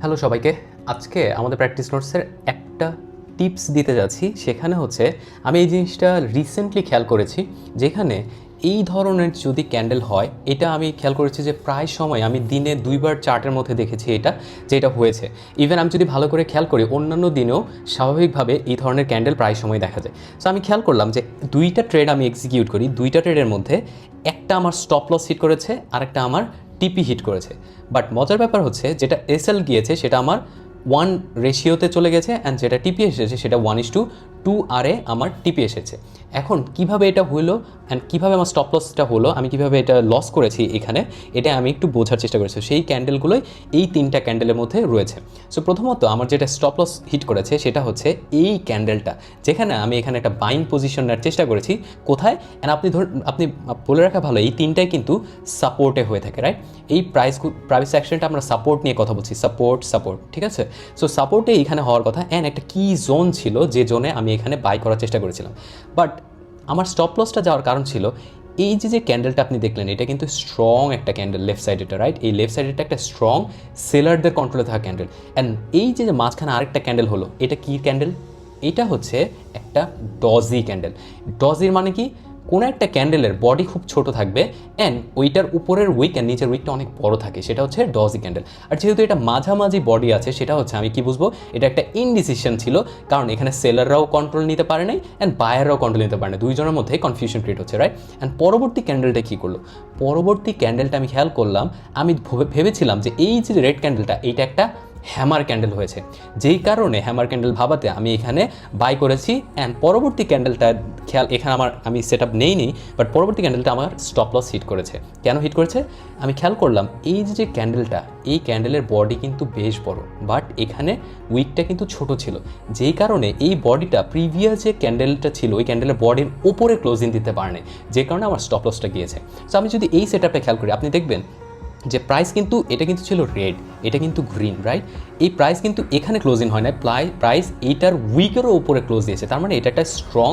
Hello সবাইকে। আজকে আমাদের প্র্যাকটিস নোটসের একটা টিপস দিতে যাচ্ছি। সেখানে হচ্ছে আমি এই জিনিসটা রিসেন্টলি খেয়াল করেছি, যেখানে এই ধরনের যদি ক্যান্ডেল হয়, এটা আমি খেয়াল করেছি যে প্রায় সময় আমি দিনে 2বার চার্টের মধ্যে দেখেছি এটা হয়েছে। ইভেন আমি যদি ভালো করে খেয়াল করি, অন্যান্য দিনেও স্বাভাবিকভাবে এই ধরনের ক্যান্ডেল প্রায় সময় দেখা যায়। সো আমি খেয়াল করলাম যে 2টা ট্রেড আমি এক্সিকিউট করি, 2টা ট্রেডের মধ্যে একটা আমার স্টপ লস হিট করেছে, আরেকটা আমার টিপি হিট করেছে। বাট মজার ব্যাপার হচ্ছে, যেটা এসএল গিয়েছে সেটা আমার 1 রেশিওতে চলে গেছে, অ্যান্ড যেটা টিপি এসেছে সেটা 1:2 আরে আমার টিপি এসেছে। এখন কিভাবে এটা হলো অ্যান্ড কীভাবে আমার স্টপ লসটা হলো, আমি কিভাবে এটা লস করেছি এখানে, এটা আমি একটু বোঝার চেষ্টা করেছি। সেই ক্যান্ডেলগুলোই এই 3টা ক্যান্ডেলের মধ্যে রয়েছে। সো প্রথমত আমার যেটা স্টপ লস হিট করেছে সেটা হচ্ছে এই ক্যান্ডেলটা, যেখানে আমি এখানে একটা বাইং পজিশন নেওয়ার চেষ্টা করেছি। কোথায়? অ্যান্ড আপনি বলে রাখা ভালো, এই 3টাই কিন্তু সাপোর্টে হয়ে থাকে, রাইট? এই প্রাইস অ্যাকশনটা আমরা সাপোর্ট নিয়ে কথা বলছি, সাপোর্ট, ঠিক আছে? সো সাপোর্টে এইখানে হওয়ার কথা, অ্যান্ড একটা কি জোন ছিল যে জোনে আমি এখানে বাই করার চেষ্টা করেছিলাম। বাট আমার স্টপ লসটা যাওয়ার কারণ ছিল এই যে ক্যান্ডেলটা আপনি দেখলেন, এটা কিন্তু স্ট্রং একটা ক্যান্ডেল লেফট সাইডেটা, রাইট? এই লেফট সাইডেটা একটা স্ট্রং সেলারদের কন্ট্রোলে থাকা ক্যান্ডেল। অ্যান্ড এই যে মাঝখানে আরেকটা ক্যান্ডেল হলো, এটা কি ক্যান্ডেল? এটা হচ্ছে একটা ডজি ক্যান্ডেল। ডজির মানে কি? কোনো একটা ক্যান্ডেলের বডি খুব ছোট থাকবে, অ্যান্ড ওইটার উপরের উইক অ্যান্ড নিচের উইকটা অনেক বড় থাকে, সেটা হচ্ছে ডজি ক্যান্ডেল। আর যেহেতু এটা মাঝামাঝি বডি আছে, সেটা হচ্ছে আমি কি বুঝবো, এটা একটা ইনডিসিশন ছিল, কারণ এখানে সেলাররাও কন্ট্রোল নিতে পারে নাই অ্যান্ড বায়াররাও কন্ট্রোল নিতে পারে না, দুইজনের মধ্যে কনফিউশন ক্রিয়েট হচ্ছে, রাইট? অ্যান্ড পরবর্তী ক্যান্ডেলটা কী করলো? পরবর্তী ক্যান্ডেলটা আমি খেয়াল করলাম, আমি ভেবেছিলাম যে এই যে রেড ক্যান্ডেলটা, এইটা একটা হ্যামার ক্যান্ডেল হয়েছে, যেই কারণে হ্যামার ক্যান্ডেল ভাবাতে আমি এখানে বাই করেছি। অ্যান্ড পরবর্তী ক্যান্ডেলটা খেয়াল, এখানে আমি সেট আপ নেইনি, বাট পরবর্তী ক্যান্ডেলটা আমার স্টপ লস হিট করেছে। কেন হিট করেছে? আমি খেয়াল করলাম এই যে ক্যান্ডেলটা, এই ক্যান্ডেলের বডি কিন্তু বেশ বড়, বাট এখানে উইকটা কিন্তু ছোট ছিল, যেই কারণে এই বডিটা প্রিভিয়াস যে ক্যান্ডেলটা ছিল ওই ক্যান্ডেলের বডির ওপরে ক্লোজিং দিতে পারেনি, যে কারণে আমার স্টপ লসটা গিয়েছে। সো আমি যদি এই সেট আপটা খেয়াল করি, আপনি দেখবেন যে প্রাইস কিন্তু এটা কিন্তু ছিল রেড, এটা কিন্তু গ্রিন, রাইট? এই প্রাইস কিন্তু এখানে ক্লোজিং হয় না, প্রাইস এইটার উইকেরও উপরে ক্লোজ দিয়েছে, তার মানে এটা একটা স্ট্রং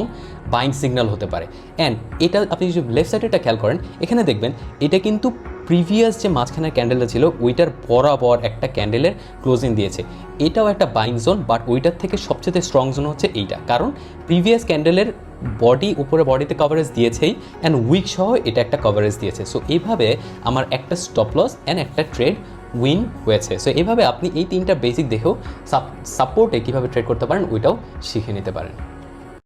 বাইং সিগন্যাল হতে পারে। অ্যান্ড এটা আপনি যদি লেফট সাইডেটা খেয়াল করেন, এখানে দেখবেন এটা কিন্তু প্রিভিয়াস যে মাঝখানের ক্যান্ডেলটা ছিল ওইটার বরাবর একটা ক্যান্ডেলের ক্লোজিং দিয়েছে, এটাও একটা বাইং জোন, বাট ওইটার থেকে সবচেয়ে স্ট্রং জোন হচ্ছে এইটা, কারণ প্রিভিয়াস ক্যান্ডেলের বডিতে কভারেজ দিয়েছেই, অ্যান্ড উইক সহ এটা একটা কভারেজ দিয়েছে। সো এইভাবে আমার একটা স্টপ লস অ্যান্ড একটা ট্রেড উইন হয়েছে। সো এইভাবে আপনি এই 3টা বেসিক দেখেও সাপোর্টে কীভাবে ট্রেড করতে পারেন ওইটাও শিখে নিতে পারেন।